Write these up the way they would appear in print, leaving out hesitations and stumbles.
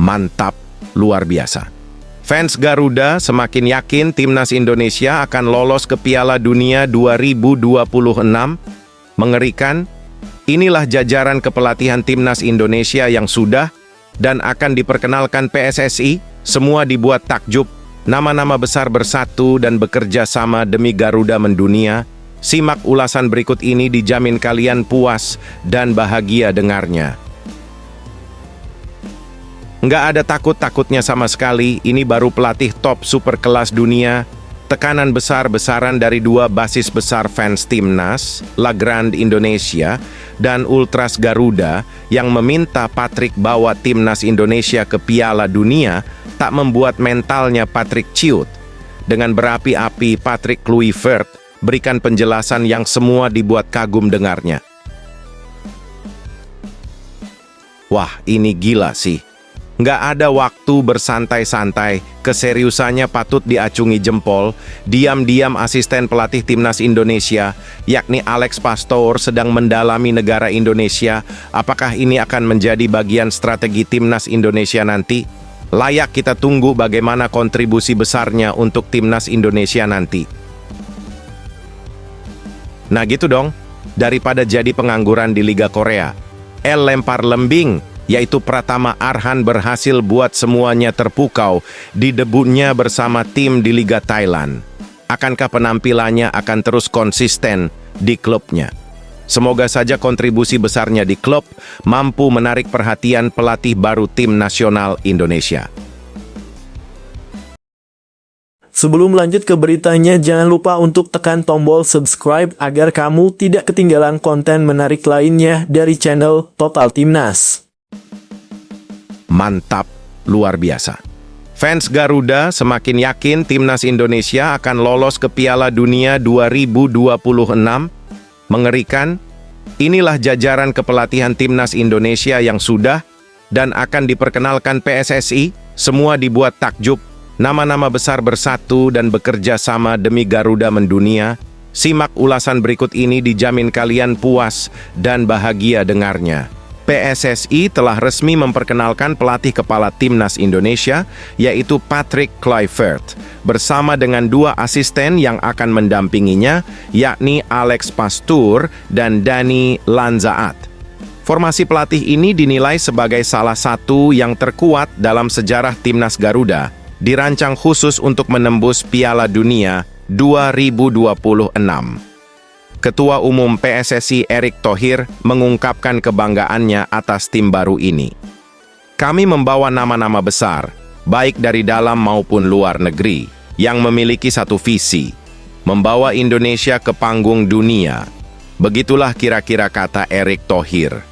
Mantap, luar biasa. Fans Garuda semakin yakin timnas Indonesia akan lolos ke Piala Dunia 2026. Mengerikan, inilah jajaran kepelatihan timnas Indonesia yang sudah dan akan diperkenalkan PSSI. Semua dibuat takjub, nama-nama besar bersatu dan bekerja sama demi Garuda mendunia. Simak ulasan berikut ini, dijamin kalian puas dan bahagia dengarnya. Nggak ada takut-takutnya sama sekali, ini baru pelatih top super kelas dunia. Tekanan besar-besaran dari dua basis besar fans timnas, La Grande Indonesia dan Ultras Garuda, yang meminta Patrick bawa timnas Indonesia ke Piala Dunia, tak membuat mentalnya Patrick ciut. Dengan berapi-api, Patrick Kluivert berikan penjelasan yang semua dibuat kagum dengarnya. Wah, ini gila sih. Nggak ada waktu bersantai-santai, keseriusannya patut diacungi jempol. Diam-diam asisten pelatih timnas Indonesia, yakni Alex Pastoor, sedang mendalami negara Indonesia. Apakah ini akan menjadi bagian strategi timnas Indonesia nanti? Layak kita tunggu bagaimana kontribusi besarnya untuk timnas Indonesia nanti. Nah gitu dong, daripada jadi pengangguran di Liga Korea. Lempar lembing, yaitu Pratama Arhan berhasil buat semuanya terpukau di debutnya bersama tim di Liga Thailand. Akankah penampilannya akan terus konsisten di klubnya? Semoga saja kontribusi besarnya di klub mampu menarik perhatian pelatih baru tim nasional Indonesia. Sebelum lanjut ke beritanya, jangan lupa untuk tekan tombol subscribe agar kamu tidak ketinggalan konten menarik lainnya dari channel Total Timnas. Mantap, luar biasa. Fans Garuda semakin yakin timnas Indonesia akan lolos ke Piala Dunia 2026. Mengerikan, inilah jajaran kepelatihan timnas Indonesia yang sudah dan akan diperkenalkan PSSI. Semua dibuat takjub, nama-nama besar bersatu dan bekerja sama demi Garuda mendunia. Simak ulasan berikut ini, dijamin kalian puas dan bahagia dengarnya. PSSI telah resmi memperkenalkan pelatih kepala timnas Indonesia, yaitu Patrick Kluivert, bersama dengan dua asisten yang akan mendampinginya, yakni Alex Pastoor dan Dani Lanzaat. Formasi pelatih ini dinilai sebagai salah satu yang terkuat dalam sejarah timnas Garuda, dirancang khusus untuk menembus Piala Dunia 2026. Ketua Umum PSSI Erick Thohir mengungkapkan kebanggaannya atas tim baru ini. Kami membawa nama-nama besar, baik dari dalam maupun luar negeri, yang memiliki satu visi, membawa Indonesia ke panggung dunia. Begitulah kira-kira kata Erick Thohir.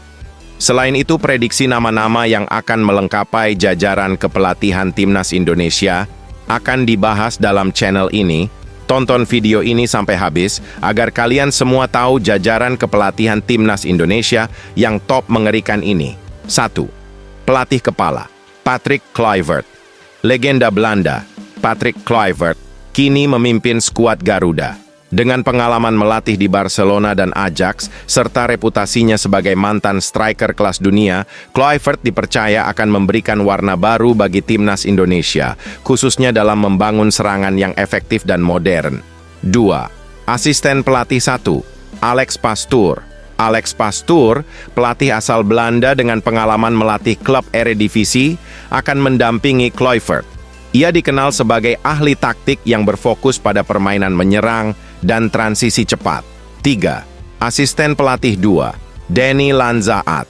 Selain itu, prediksi nama-nama yang akan melengkapi jajaran kepelatihan timnas Indonesia akan dibahas dalam channel ini. Tonton video ini sampai habis agar kalian semua tahu jajaran kepelatihan timnas Indonesia yang top mengerikan ini. 1. Pelatih kepala, Patrick Kluivert. Legenda Belanda, Patrick Kluivert, kini memimpin skuad Garuda. Dengan pengalaman melatih di Barcelona dan Ajax, serta reputasinya sebagai mantan striker kelas dunia, Kluivert dipercaya akan memberikan warna baru bagi timnas Indonesia, khususnya dalam membangun serangan yang efektif dan modern. 2. Asisten pelatih 1. Alex Pastoor. Alex Pastoor, pelatih asal Belanda dengan pengalaman melatih klub Eredivisie, akan mendampingi Kluivert. Ia dikenal sebagai ahli taktik yang berfokus pada permainan menyerang dan transisi cepat. 3. Asisten pelatih 2. Dani Lanzaat.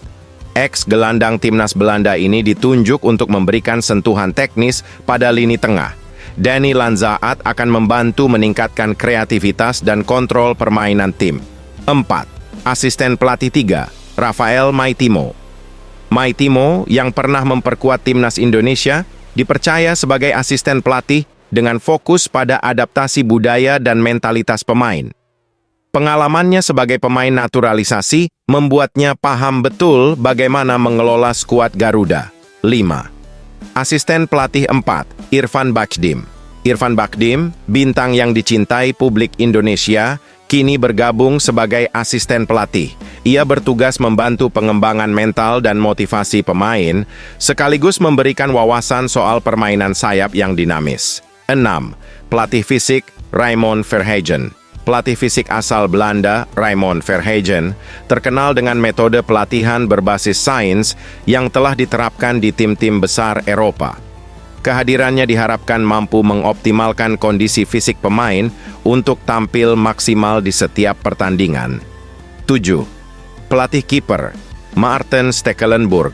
Ex-gelandang timnas Belanda ini ditunjuk untuk memberikan sentuhan teknis pada lini tengah. Dani Lanzaat akan membantu meningkatkan kreativitas dan kontrol permainan tim. 4. Asisten pelatih 3. Rafael Maitimo. Maitimo, yang pernah memperkuat timnas Indonesia, dipercaya sebagai asisten pelatih dengan fokus pada adaptasi budaya dan mentalitas pemain. Pengalamannya sebagai pemain naturalisasi membuatnya paham betul bagaimana mengelola skuad Garuda. 5. Asisten pelatih 4, Irfan Bahdim. Irfan Bahdim, bintang yang dicintai publik Indonesia, kini bergabung sebagai asisten pelatih. Ia bertugas membantu pengembangan mental dan motivasi pemain, sekaligus memberikan wawasan soal permainan sayap yang dinamis. 6. Pelatih fisik Raymond Verhagen. Pelatih fisik asal Belanda, Raymond Verhagen, terkenal dengan metode pelatihan berbasis sains yang telah diterapkan di tim-tim besar Eropa. Kehadirannya diharapkan mampu mengoptimalkan kondisi fisik pemain untuk tampil maksimal di setiap pertandingan. 7. Pelatih kiper Maarten Stekelenburg.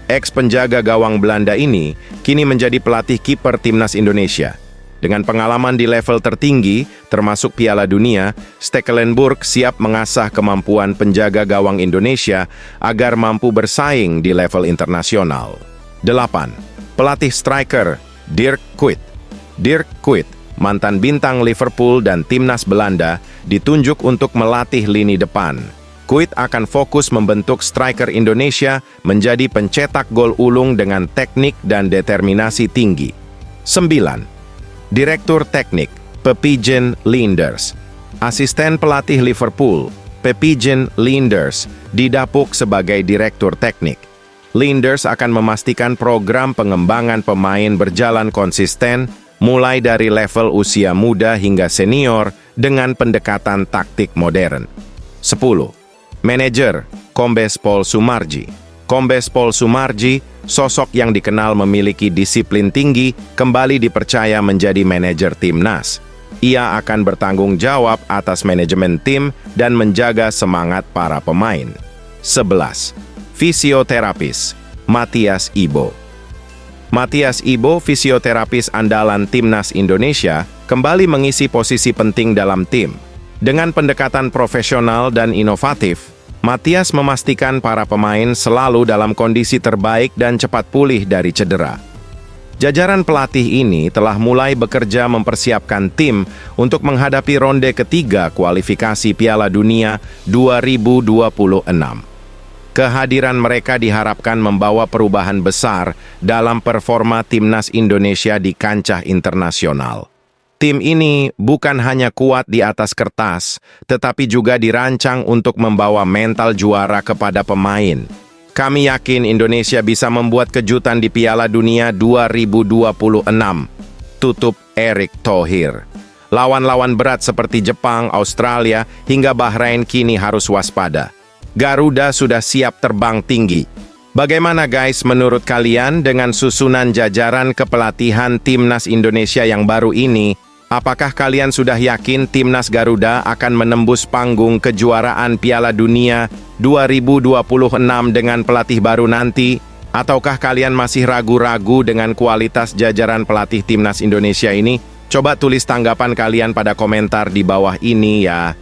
Ex-penjaga gawang Belanda ini kini menjadi pelatih kiper timnas Indonesia. Dengan pengalaman di level tertinggi, termasuk Piala Dunia, Stekelenburg siap mengasah kemampuan penjaga gawang Indonesia agar mampu bersaing di level internasional. 8. Pelatih striker Dirk Kuyt. Dirk Kuyt, mantan bintang Liverpool dan timnas Belanda, ditunjuk untuk melatih lini depan. Kuyt akan fokus membentuk striker Indonesia menjadi pencetak gol ulung dengan teknik dan determinasi tinggi. 9. Direktur Teknik Pepijn Leenders. Asisten pelatih Liverpool Pepijn Leenders didapuk sebagai direktur teknik. Leenders akan memastikan program pengembangan pemain berjalan konsisten mulai dari level usia muda hingga senior dengan pendekatan taktik modern. 10. Manajer Kombes Pol Sumarji. Kombes Pol Sumarji, sosok yang dikenal memiliki disiplin tinggi, kembali dipercaya menjadi manajer timnas. Ia akan bertanggung jawab atas manajemen tim dan menjaga semangat para pemain. 11. Fisioterapis Matthias Ibo. Matthias Ibo, fisioterapis andalan timnas Indonesia, kembali mengisi posisi penting dalam tim. Dengan pendekatan profesional dan inovatif, Matthias memastikan para pemain selalu dalam kondisi terbaik dan cepat pulih dari cedera. Jajaran pelatih ini telah mulai bekerja mempersiapkan tim untuk menghadapi ronde ketiga kualifikasi Piala Dunia 2026. Kehadiran mereka diharapkan membawa perubahan besar dalam performa timnas Indonesia di kancah internasional. Tim ini bukan hanya kuat di atas kertas, tetapi juga dirancang untuk membawa mental juara kepada pemain. Kami yakin Indonesia bisa membuat kejutan di Piala Dunia 2026. Tutup Erick Thohir. Lawan-lawan berat seperti Jepang, Australia, hingga Bahrain kini harus waspada. Garuda sudah siap terbang tinggi. Bagaimana guys menurut kalian dengan susunan jajaran kepelatihan timnas Indonesia yang baru ini? Apakah kalian sudah yakin timnas Garuda akan menembus panggung kejuaraan Piala Dunia 2026 dengan pelatih baru nanti? Ataukah kalian masih ragu-ragu dengan kualitas jajaran pelatih timnas Indonesia ini? Coba tulis tanggapan kalian pada komentar di bawah ini ya.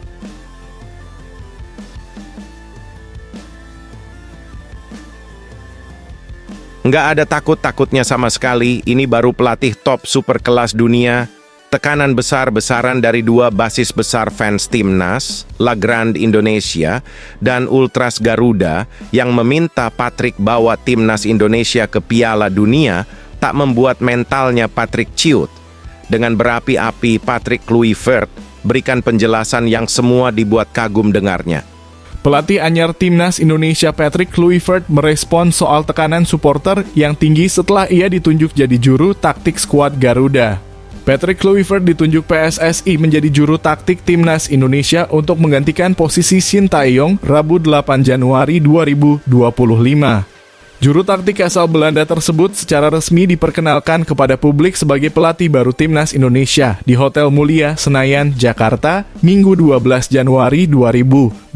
Nggak ada takut-takutnya sama sekali, ini baru pelatih top super kelas dunia. Tekanan besar-besaran dari dua basis besar fans timnas, La Grande Indonesia dan Ultras Garuda yang meminta Patrick bawa timnas Indonesia ke Piala Dunia, tak membuat mentalnya Patrick ciut. Dengan berapi-api, Patrick Kluivert berikan penjelasan yang semua dibuat kagum dengarnya. Pelatih anyar timnas Indonesia Patrick Kluivert merespon soal tekanan supporter yang tinggi setelah ia ditunjuk jadi juru taktik skuad Garuda. Patrick Kluivert ditunjuk PSSI menjadi juru taktik timnas Indonesia untuk menggantikan posisi Shin Tae-yong Rabu 8 Januari 2025. Juru taktik asal Belanda tersebut secara resmi diperkenalkan kepada publik sebagai pelatih baru timnas Indonesia di Hotel Mulia, Senayan, Jakarta, Minggu 12 Januari 2025.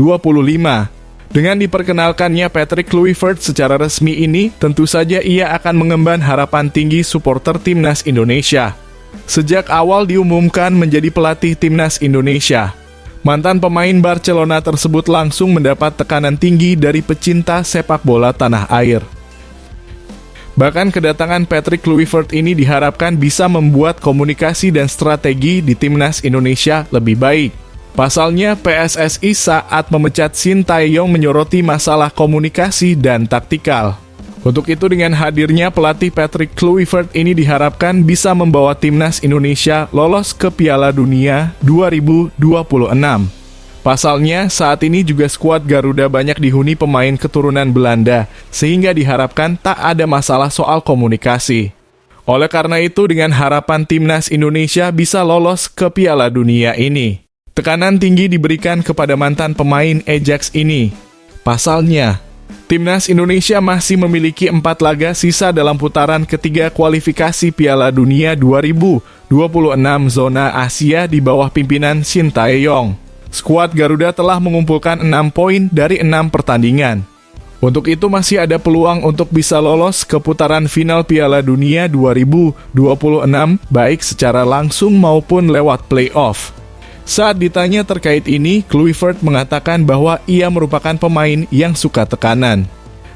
Dengan diperkenalkannya Patrick Kluivert secara resmi ini, tentu saja ia akan mengemban harapan tinggi supporter timnas Indonesia. Sejak awal diumumkan menjadi pelatih timnas Indonesia, mantan pemain Barcelona tersebut langsung mendapat tekanan tinggi dari pecinta sepak bola tanah air. Bahkan kedatangan Patrick Kluivert ini diharapkan bisa membuat komunikasi dan strategi di timnas Indonesia lebih baik. Pasalnya, PSSI saat memecat Shin Tae-yong menyoroti masalah komunikasi dan taktikal. Untuk itu dengan hadirnya pelatih Patrick Kluivert ini diharapkan bisa membawa timnas Indonesia lolos ke Piala Dunia 2026. Pasalnya, saat ini juga skuad Garuda banyak dihuni pemain keturunan Belanda, sehingga diharapkan tak ada masalah soal komunikasi. Oleh karena itu, dengan harapan timnas Indonesia bisa lolos ke Piala Dunia ini, tekanan tinggi diberikan kepada mantan pemain Ajax ini. Pasalnya, timnas Indonesia masih memiliki 4 laga sisa dalam putaran ketiga kualifikasi Piala Dunia 2026 zona Asia di bawah pimpinan Shin Tae-yong. Skuad Garuda telah mengumpulkan 6 poin dari 6 pertandingan. Untuk itu masih ada peluang untuk bisa lolos ke putaran final Piala Dunia 2026 baik secara langsung maupun lewat playoff. Saat ditanya terkait ini, Kluivert mengatakan bahwa ia merupakan pemain yang suka tekanan.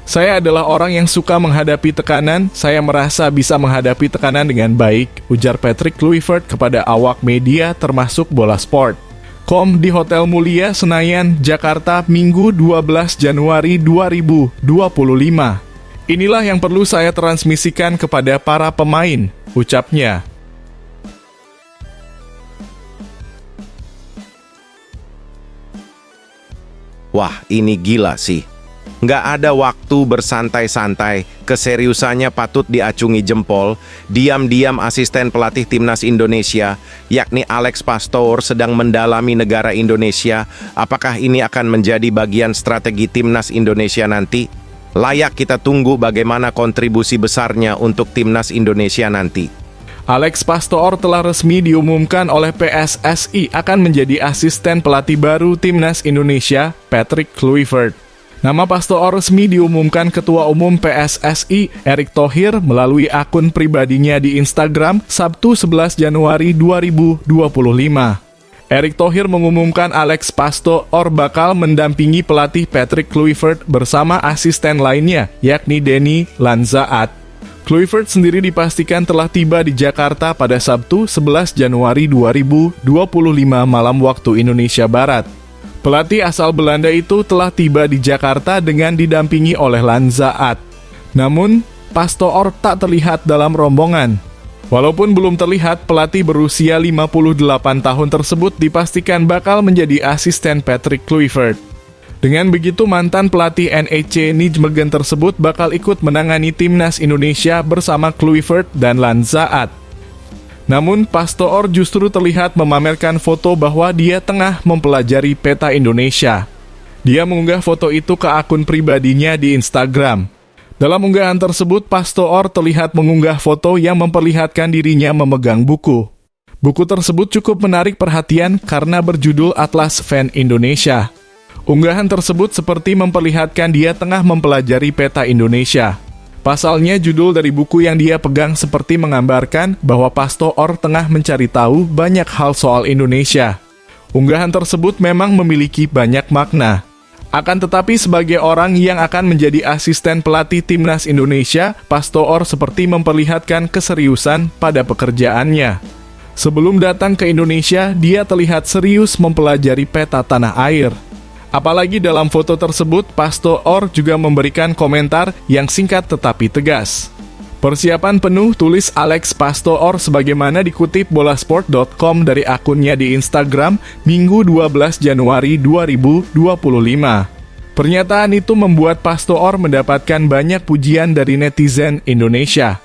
Saya adalah orang yang suka menghadapi tekanan, saya merasa bisa menghadapi tekanan dengan baik, ujar Patrick Kluivert kepada awak media termasuk Bola Sport. Di Hotel Mulia, Senayan, Jakarta, Minggu 12 Januari 2025. Inilah yang perlu saya transmisikan kepada para pemain, ucapnya. Wah, ini gila sih. Nggak ada waktu bersantai-santai, keseriusannya patut diacungi jempol. Diam-diam asisten pelatih timnas Indonesia, yakni Alex Pastoor, sedang mendalami negara Indonesia. Apakah ini akan menjadi bagian strategi timnas Indonesia nanti? Layak kita tunggu bagaimana kontribusi besarnya untuk timnas Indonesia nanti. Alex Pastoor telah resmi diumumkan oleh PSSI akan menjadi asisten pelatih baru timnas Indonesia, Patrick Kluivert. Nama Pastoor resmi diumumkan Ketua Umum PSSI, Erick Thohir, melalui akun pribadinya di Instagram, Sabtu 11 Januari 2025. Erick Thohir mengumumkan Alex Pastoor bakal mendampingi pelatih Patrick Kluivert bersama asisten lainnya, yakni Denny Lanzaat. Kluivert sendiri dipastikan telah tiba di Jakarta pada Sabtu 11 Januari 2025 malam waktu Indonesia Barat. Pelatih asal Belanda itu telah tiba di Jakarta dengan didampingi oleh Lanzaat. Namun, Pastoor tak terlihat dalam rombongan. Walaupun belum terlihat, pelatih berusia 58 tahun tersebut dipastikan bakal menjadi asisten Patrick Kluivert. Dengan begitu, mantan pelatih NEC Nijmegen tersebut bakal ikut menangani timnas Indonesia bersama Kluivert dan Lanzaat. Namun, Pastoor justru terlihat memamerkan foto bahwa dia tengah mempelajari peta Indonesia. Dia mengunggah foto itu ke akun pribadinya di Instagram. Dalam unggahan tersebut, Pastoor terlihat mengunggah foto yang memperlihatkan dirinya memegang buku. Buku tersebut cukup menarik perhatian karena berjudul Atlas Fan Indonesia. Unggahan tersebut seperti memperlihatkan dia tengah mempelajari peta Indonesia. Pasalnya, judul dari buku yang dia pegang seperti menggambarkan bahwa Pastoor tengah mencari tahu banyak hal soal Indonesia. Unggahan tersebut memang memiliki banyak makna. Akan tetapi sebagai orang yang akan menjadi asisten pelatih timnas Indonesia, Pastoor seperti memperlihatkan keseriusan pada pekerjaannya. Sebelum datang ke Indonesia, dia terlihat serius mempelajari peta tanah air. Apalagi dalam foto tersebut, Pastoor juga memberikan komentar yang singkat tetapi tegas. Persiapan penuh, tulis Alex Pastoor sebagaimana dikutip bolasport.com dari akunnya di Instagram, Minggu 12 Januari 2025. Pernyataan itu membuat Pastoor mendapatkan banyak pujian dari netizen Indonesia.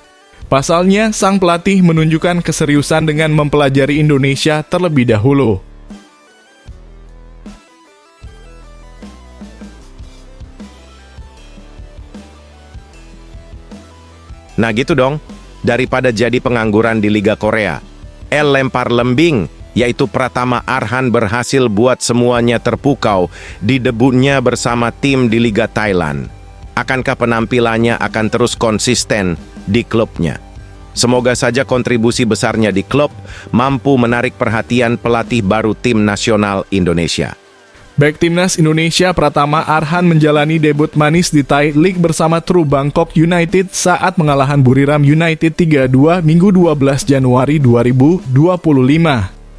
Pasalnya, sang pelatih menunjukkan keseriusan dengan mempelajari Indonesia terlebih dahulu. Nah gitu dong, daripada jadi pengangguran di Liga Korea. Lempar lembing, yaitu Pratama Arhan berhasil buat semuanya terpukau di debutnya bersama tim di Liga Thailand. Akankah penampilannya akan terus konsisten di klubnya? Semoga saja kontribusi besarnya di klub mampu menarik perhatian pelatih baru tim nasional Indonesia. Bek timnas Indonesia Pratama Arhan menjalani debut manis di Thai League bersama True Bangkok United saat mengalahkan Buriram United 3-2 Minggu 12 Januari 2025.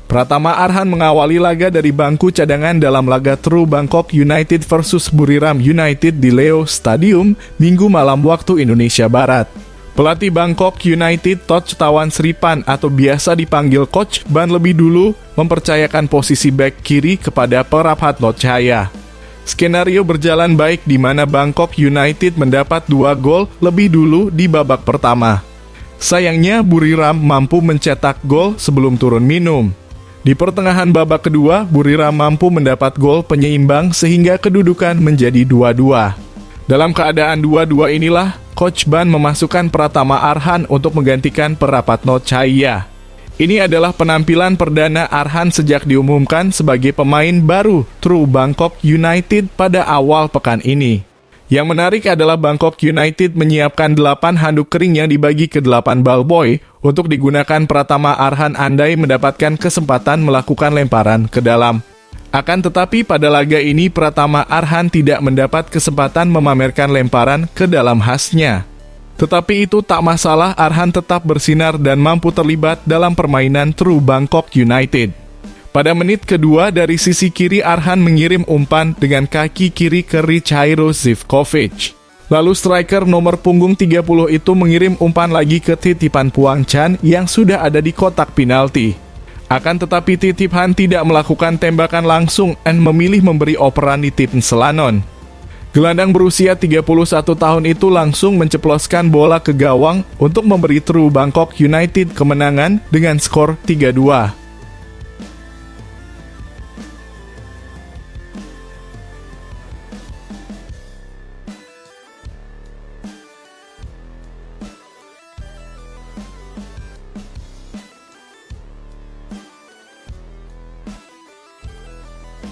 Pratama Arhan mengawali laga dari bangku cadangan dalam laga True Bangkok United versus Buriram United di Leo Stadium, Minggu malam waktu Indonesia Barat. Pelatih Bangkok United Toch Tawan Sripan atau biasa dipanggil Coach Ban lebih dulu mempercayakan posisi bek kiri kepada Praphat Notchaya. Skenario berjalan baik di mana Bangkok United mendapat 2 gol lebih dulu di babak pertama. Sayangnya Buriram mampu mencetak gol sebelum turun minum. Di pertengahan babak kedua, Buriram mampu mendapat gol penyeimbang sehingga kedudukan menjadi 2-2. Dalam keadaan 2-2 inilah, Coach Ban memasukkan Pratama Arhan untuk menggantikan Praphat Notchaya. Ini adalah penampilan perdana Arhan sejak diumumkan sebagai pemain baru True Bangkok United pada awal pekan ini. Yang menarik adalah Bangkok United menyiapkan 8 handuk kering yang dibagi ke 8 ballboy untuk digunakan Pratama Arhan andai mendapatkan kesempatan melakukan lemparan ke dalam. Akan tetapi pada laga ini Pratama Arhan tidak mendapat kesempatan memamerkan lemparan ke dalam khasnya. Tetapi itu tak masalah, Arhan tetap bersinar dan mampu terlibat dalam permainan True Bangkok United. Pada menit kedua dari sisi kiri Arhan mengirim umpan dengan kaki kiri ke Richairo Zivkovic. Lalu striker nomor punggung 30 itu mengirim umpan lagi ke titipan Puang Chan yang sudah ada di kotak penalti. Akan tetapi Titipan tidak melakukan tembakan langsung dan memilih memberi operan di tip Selanon. Gelandang berusia 31 tahun itu langsung menceploskan bola ke gawang untuk memberi True Bangkok United kemenangan dengan skor 3-2.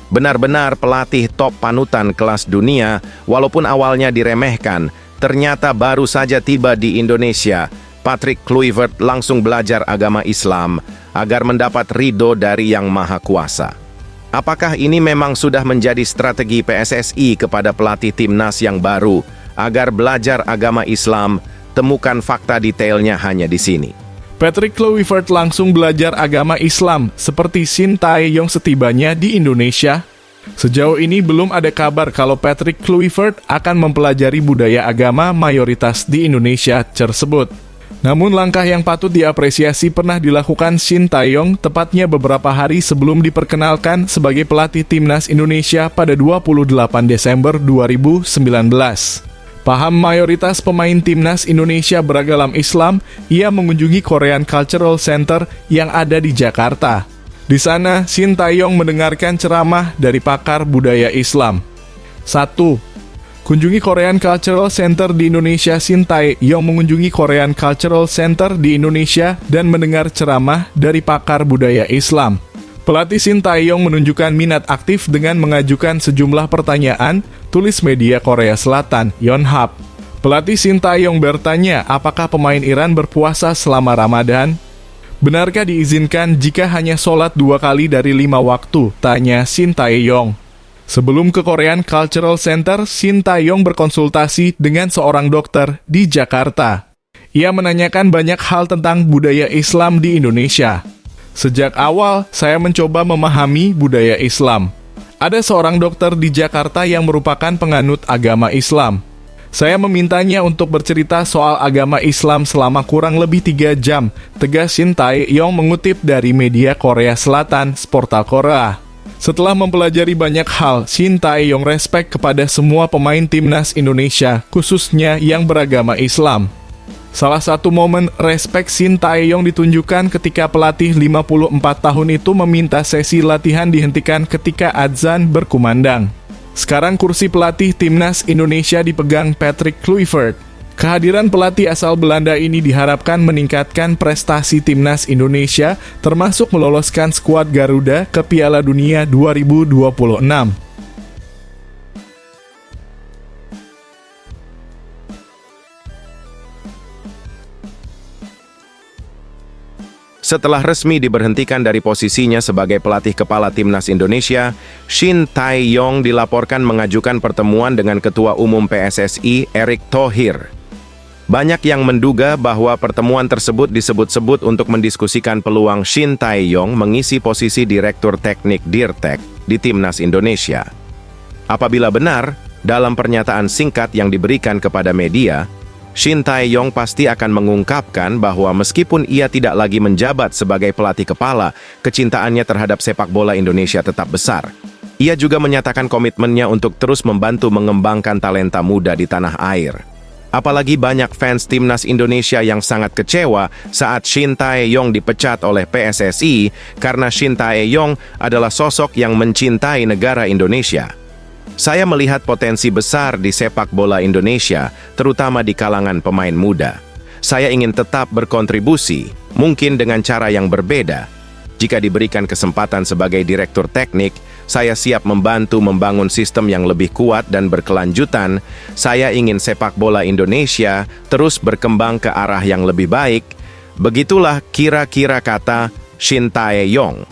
Benar-benar pelatih top panutan kelas dunia, walaupun awalnya diremehkan, ternyata baru saja tiba di Indonesia. Patrick Kluivert langsung belajar agama Islam agar mendapat ridho dari Yang Maha Kuasa. Apakah ini memang sudah menjadi strategi PSSI kepada pelatih timnas yang baru agar belajar agama Islam? Temukan fakta detailnya hanya di sini. Patrick Kluivert langsung belajar agama Islam seperti Shin Tae-yong setibanya di Indonesia. Sejauh ini belum ada kabar kalau Patrick Kluivert akan mempelajari budaya agama mayoritas di Indonesia tersebut. Namun langkah yang patut diapresiasi pernah dilakukan Shin Tae-yong tepatnya beberapa hari sebelum diperkenalkan sebagai pelatih timnas Indonesia pada 28 Desember 2019. Paham mayoritas pemain timnas Indonesia beragama Islam, ia mengunjungi Korean Cultural Center yang ada di Jakarta. Di sana, Shin Tae-yong mendengarkan ceramah dari pakar budaya Islam. 1. Kunjungi Korean Cultural Center di Indonesia. Shin Tae-yong mengunjungi Korean Cultural Center di Indonesia dan mendengar ceramah dari pakar budaya Islam. Pelatih Shin Tae-yong menunjukkan minat aktif dengan mengajukan sejumlah pertanyaan, tulis media Korea Selatan, Yonhap. Pelatih Shin Tae-yong bertanya apakah pemain Iran berpuasa selama Ramadan? Benarkah diizinkan jika hanya sholat 2 kali dari 5 waktu? Tanya Shin Tae-yong. Sebelum ke Korean Cultural Center, Shin Tae-yong berkonsultasi dengan seorang dokter di Jakarta. Ia menanyakan banyak hal tentang budaya Islam di Indonesia. Sejak awal, saya mencoba memahami budaya Islam. Ada seorang dokter di Jakarta yang merupakan penganut agama Islam. Saya memintanya untuk bercerita soal agama Islam selama kurang lebih 3 jam, tegas Shin Tae-yong mengutip dari media Korea Selatan, Portal Korea. Setelah mempelajari banyak hal, Shin Tae-yong respek kepada semua pemain timnas Indonesia, khususnya yang beragama Islam. Salah satu momen respek Shin Tae-yong ditunjukkan ketika pelatih 54 tahun itu meminta sesi latihan dihentikan ketika adzan berkumandang. Sekarang kursi pelatih timnas Indonesia dipegang Patrick Kluivert. Kehadiran pelatih asal Belanda ini diharapkan meningkatkan prestasi timnas Indonesia, termasuk meloloskan skuad Garuda ke Piala Dunia 2026. Setelah resmi diberhentikan dari posisinya sebagai pelatih kepala timnas Indonesia, Shin Tae-yong dilaporkan mengajukan pertemuan dengan Ketua Umum PSSI, Erick Thohir. Banyak yang menduga bahwa pertemuan tersebut disebut-sebut untuk mendiskusikan peluang Shin Tae-yong mengisi posisi Direktur Teknik Dirtek di Timnas Indonesia. Apabila benar, dalam pernyataan singkat yang diberikan kepada media, Shin Tae-yong pasti akan mengungkapkan bahwa meskipun ia tidak lagi menjabat sebagai pelatih kepala, kecintaannya terhadap sepak bola Indonesia tetap besar. Ia juga menyatakan komitmennya untuk terus membantu mengembangkan talenta muda di tanah air. Apalagi banyak fans Timnas Indonesia yang sangat kecewa saat Shin Tae-yong dipecat oleh PSSI karena Shin Tae-yong adalah sosok yang mencintai negara Indonesia. Saya melihat potensi besar di sepak bola Indonesia, terutama di kalangan pemain muda. Saya ingin tetap berkontribusi, mungkin dengan cara yang berbeda. Jika diberikan kesempatan sebagai direktur teknik, saya siap membantu membangun sistem yang lebih kuat dan berkelanjutan. Saya ingin sepak bola Indonesia terus berkembang ke arah yang lebih baik. Begitulah kira-kira kata Shin Tae-yong.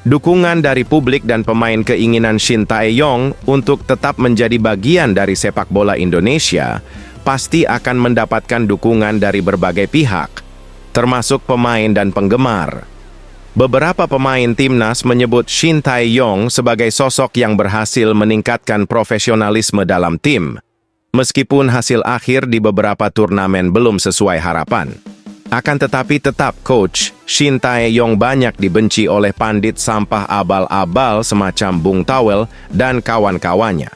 Dukungan dari publik dan pemain keinginan Shin Tae-yong untuk tetap menjadi bagian dari sepak bola Indonesia pasti akan mendapatkan dukungan dari berbagai pihak, termasuk pemain dan penggemar. Beberapa pemain timnas menyebut Shin Tae-yong sebagai sosok yang berhasil meningkatkan profesionalisme dalam tim, meskipun hasil akhir di beberapa turnamen belum sesuai harapan. Akan tetapi tetap coach Shin Tae-yong banyak dibenci oleh pandit sampah abal-abal semacam Bung Tawel dan kawan-kawannya.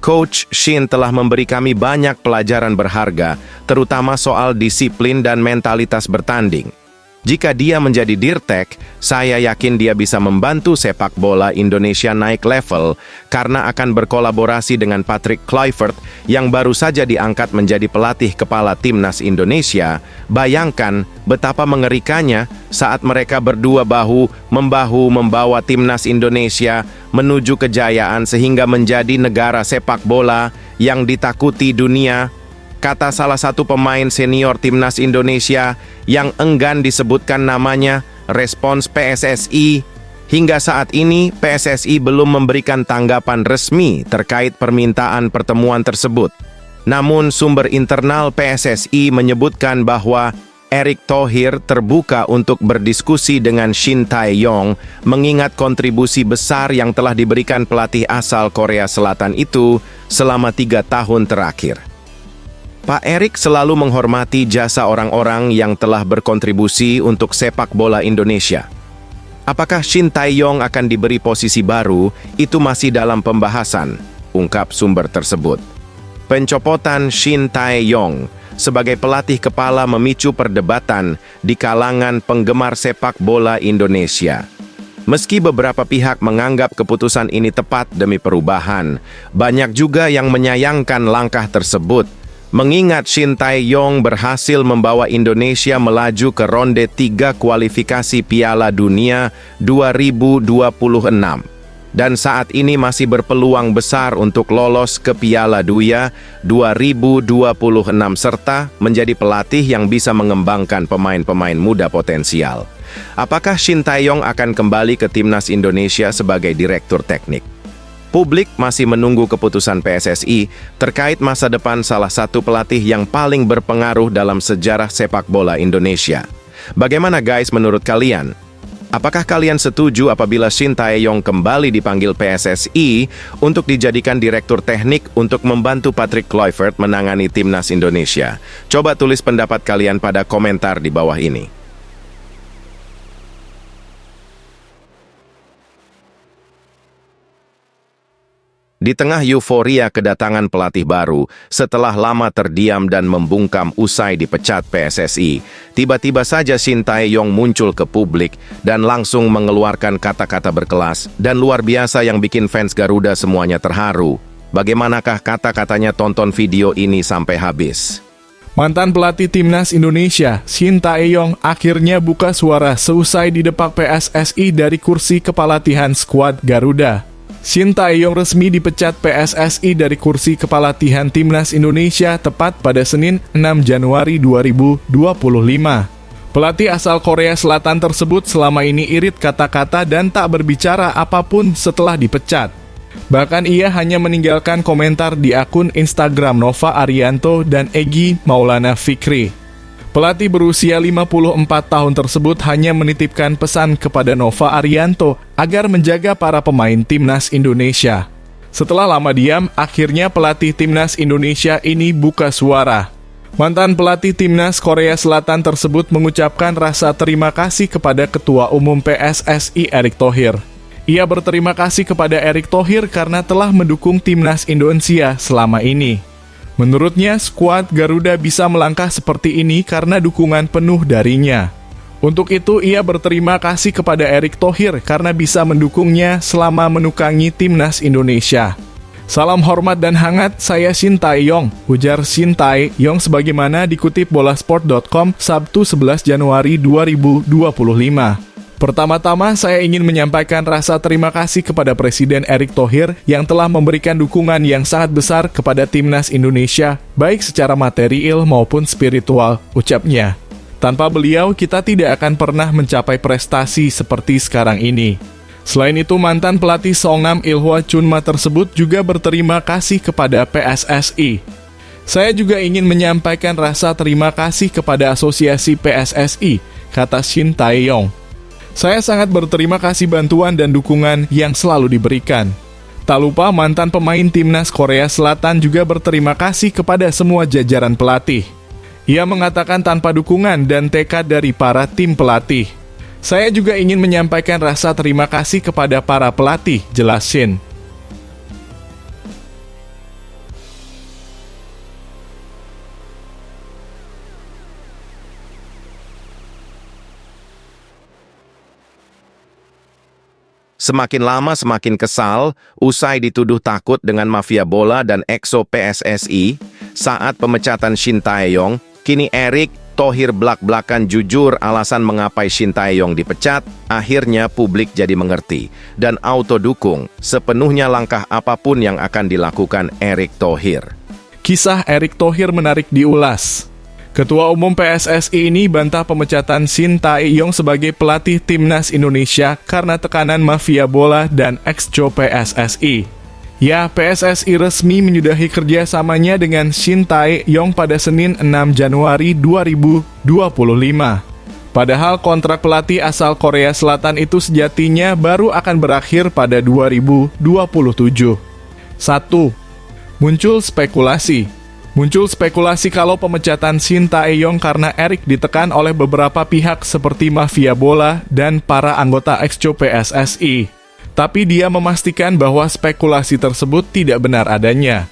Coach Shin telah memberi kami banyak pelajaran berharga, terutama soal disiplin dan mentalitas bertanding. Jika dia menjadi dirtek, saya yakin dia bisa membantu sepak bola Indonesia naik level karena akan berkolaborasi dengan Patrick Kluivert yang baru saja diangkat menjadi pelatih kepala Timnas Indonesia. Bayangkan betapa mengerikannya saat mereka berdua bahu-membahu membawa Timnas Indonesia menuju kejayaan sehingga menjadi negara sepak bola yang ditakuti dunia. Kata salah satu pemain senior Timnas Indonesia yang enggan disebutkan namanya, respons PSSI. Hingga saat ini, PSSI belum memberikan tanggapan resmi terkait permintaan pertemuan tersebut. Namun, sumber internal PSSI menyebutkan bahwa Erick Thohir terbuka untuk berdiskusi dengan Shin Tae-yong, mengingat kontribusi besar yang telah diberikan pelatih asal Korea Selatan itu selama 3 tahun terakhir. Pak Erick selalu menghormati jasa orang-orang yang telah berkontribusi untuk sepak bola Indonesia. Apakah Shin Tae-yong akan diberi posisi baru, itu masih dalam pembahasan, ungkap sumber tersebut. Pencopotan Shin Tae-yong sebagai pelatih kepala memicu perdebatan di kalangan penggemar sepak bola Indonesia. Meski beberapa pihak menganggap keputusan ini tepat demi perubahan, banyak juga yang menyayangkan langkah tersebut. Mengingat Shin Tae-yong berhasil membawa Indonesia melaju ke ronde 3 kualifikasi Piala Dunia 2026 dan saat ini masih berpeluang besar untuk lolos ke Piala Dunia 2026 serta menjadi pelatih yang bisa mengembangkan pemain-pemain muda potensial. Apakah Shin Tae-yong akan kembali ke Timnas Indonesia sebagai direktur teknik? Publik masih menunggu keputusan PSSI terkait masa depan salah satu pelatih yang paling berpengaruh dalam sejarah sepak bola Indonesia. Bagaimana guys menurut kalian? Apakah kalian setuju apabila Shin Tae-yong kembali dipanggil PSSI untuk dijadikan direktur teknik untuk membantu Patrick Kluivert menangani Timnas Indonesia? Coba tulis pendapat kalian pada komentar di bawah ini. Di tengah euforia kedatangan pelatih baru, setelah lama terdiam dan membungkam usai dipecat PSSI, tiba-tiba saja Shin Tae-yong muncul ke publik dan langsung mengeluarkan kata-kata berkelas dan luar biasa yang bikin fans Garuda semuanya terharu. Bagaimanakah kata-katanya? Tonton video ini sampai habis. Mantan pelatih Timnas Indonesia, Shin Tae-yong akhirnya buka suara seusai didepak PSSI dari kursi kepelatihan skuad Garuda. Shin Tae-yong resmi dipecat PSSI dari kursi kepelatihan Timnas Indonesia tepat pada Senin 6 Januari 2025. Pelatih asal Korea Selatan tersebut selama ini irit kata-kata dan tak berbicara apapun setelah dipecat. Bahkan ia hanya meninggalkan komentar di akun Instagram Nova Arianto dan Egy Maulana Fikri. Pelatih berusia 54 tahun tersebut hanya menitipkan pesan kepada Nova Arianto agar menjaga para pemain timnas Indonesia. Setelah lama diam, akhirnya pelatih timnas Indonesia ini buka suara. Mantan pelatih timnas Korea Selatan tersebut mengucapkan rasa terima kasih kepada Ketua Umum PSSI Erick Thohir. Ia berterima kasih kepada Erick Thohir karena telah mendukung timnas Indonesia selama ini. Menurutnya, skuad Garuda bisa melangkah seperti ini karena dukungan penuh darinya. Untuk itu, ia berterima kasih kepada Erick Thohir karena bisa mendukungnya selama menukangi timnas Indonesia. Salam hormat dan hangat, saya Shin Tae-yong, ujar Shin Tae-yong sebagaimana dikutip bolasport.com Sabtu 11 Januari 2025. Pertama-tama, saya ingin menyampaikan rasa terima kasih kepada Presiden Erick Thohir yang telah memberikan dukungan yang sangat besar kepada timnas Indonesia, baik secara material maupun spiritual, ucapnya. Tanpa beliau, kita tidak akan pernah mencapai prestasi seperti sekarang ini. Selain itu, mantan pelatih Songnam Ilhwa Chunma tersebut juga berterima kasih kepada PSSI. Saya juga ingin menyampaikan rasa terima kasih kepada Asosiasi PSSI, kata Shin Tae-yong. Saya sangat berterima kasih bantuan dan dukungan yang selalu diberikan. Tak lupa mantan pemain timnas Korea Selatan juga berterima kasih kepada semua jajaran pelatih. Ia mengatakan tanpa dukungan dan tekad dari para tim pelatih. Saya juga ingin menyampaikan rasa terima kasih kepada para pelatih, jelas Shin. Semakin lama semakin kesal, usai dituduh takut dengan mafia bola dan EXO PSSI, saat pemecatan Shin Tae-yong, kini Erick Thohir blak-blakan jujur alasan mengapa Shin Tae-yong dipecat, akhirnya publik jadi mengerti, dan auto dukung sepenuhnya langkah apapun yang akan dilakukan Erick Thohir. Kisah Erick Thohir menarik diulas. Ketua Umum PSSI ini bantah pemecatan Shin Tae-yong sebagai pelatih timnas Indonesia karena tekanan mafia bola dan ex-co PSSI. Ya, PSSI resmi menyudahi kerjasamanya dengan Shin Tae-yong pada Senin 6 Januari 2025. Padahal kontrak pelatih asal Korea Selatan itu sejatinya baru akan berakhir pada 2027. 1. Muncul spekulasi kalau pemecatan Shin Tae-yong karena Erick ditekan oleh beberapa pihak seperti mafia bola dan para anggota ex-co PSSI. Tapi dia memastikan bahwa spekulasi tersebut tidak benar adanya.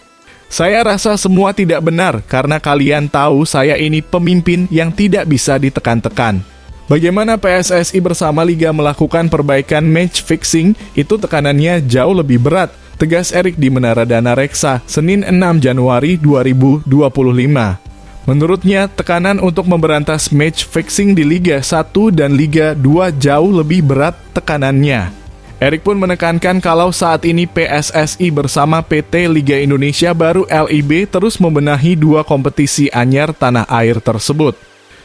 Saya rasa semua tidak benar karena kalian tahu saya ini pemimpin yang tidak bisa ditekan-tekan. Bagaimana PSSI bersama Liga melakukan perbaikan match fixing, itu tekanannya jauh lebih berat, tegas Erick di Menara Dana Reksa, Senin 6 Januari 2025. Menurutnya, tekanan untuk memberantas match fixing di Liga 1 dan Liga 2 jauh lebih berat tekanannya. Erick pun menekankan kalau saat ini PSSI bersama PT Liga Indonesia baru LIB terus membenahi dua kompetisi anyar tanah air tersebut.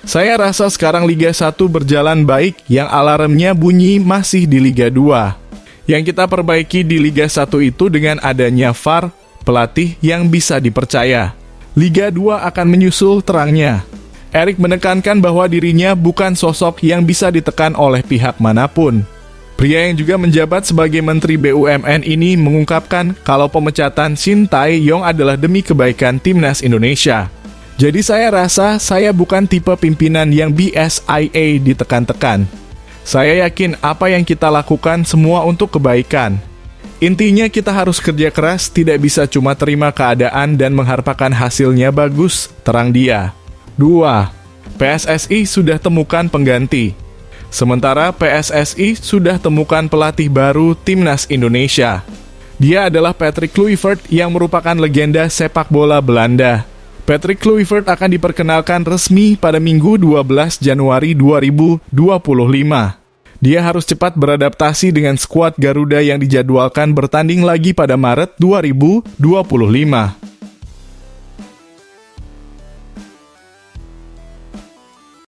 Saya rasa sekarang Liga 1 berjalan baik, yang alarmnya bunyi masih di Liga 2. Yang kita perbaiki di Liga 1 itu dengan adanya VAR, pelatih yang bisa dipercaya. Liga 2 akan menyusul terangnya. Erick menekankan bahwa dirinya bukan sosok yang bisa ditekan oleh pihak manapun. Pria yang juga menjabat sebagai Menteri BUMN ini mengungkapkan kalau pemecatan Shin Tae-yong adalah demi kebaikan timnas Indonesia. Jadi saya rasa saya bukan tipe pimpinan yang BSIA ditekan-tekan. Saya yakin apa yang kita lakukan semua untuk kebaikan. Intinya kita harus kerja keras, tidak bisa cuma terima keadaan dan mengharapkan hasilnya bagus, terang dia. 2. PSSI sudah temukan pengganti. Sementara PSSI sudah temukan pelatih baru timnas Indonesia. Dia adalah Patrick Kluivert yang merupakan legenda sepak bola Belanda. Patrick Kluivert akan diperkenalkan resmi pada Minggu 12 Januari 2025. Dia harus cepat beradaptasi dengan skuad Garuda yang dijadwalkan bertanding lagi pada Maret 2025.